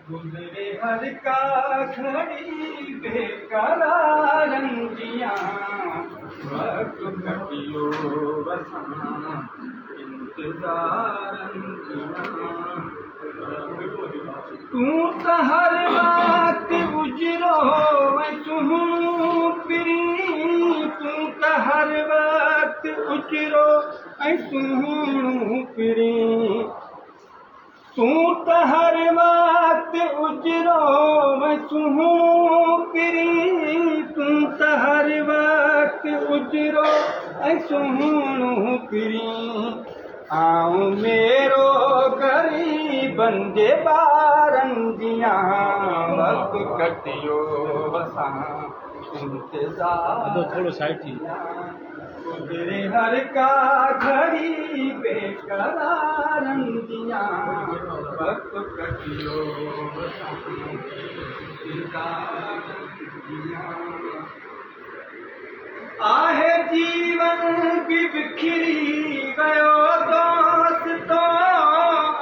गुज़रे हर का घड़ी बेकरारन जियां वक्त कटियो वसां इंतज़ारन जियां तूं त हर वक्त उजरो ऐं सुहिणो पिरी तूं त हर वक्त उजरो ऐं सुहिणो पिरी तूं त हर वक्त उजरो ऐं सुहिणो पिरी तूं त हर वक्त उजरो ऐं सुहिणो पिरी आऊं मेरो ग़रीबनि जे ॿारनि जियां वक़्तु कटियो वसां इंतज़ार थोड़ो साइड थी गुज़रे हर का घड़ी बेकरारनि जियां वक़्तु कटियो वसां इंतज़ारनि जियां आहे जीवन बि बिखरी वियो दोस्तो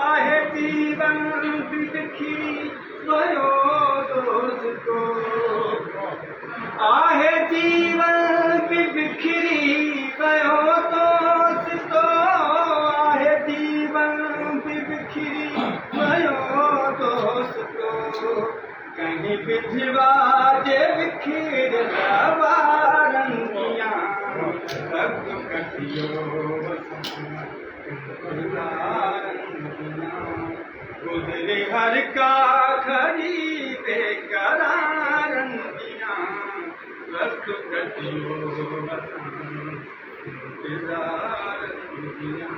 आहे जीवन बि बिखरी वियो दोस्तो आहे जीवन बि बिखरी वियो दोस्तो आहे जीवन बि बिखरी वियो दोस्तो कहीं बिछवा जे बिखरियल वारनि जियां वक़्तु कटियो गुज़रे हर का घड़ी बेकरारनि जियां वक़्तु कटियो इंतज़ारनि जियां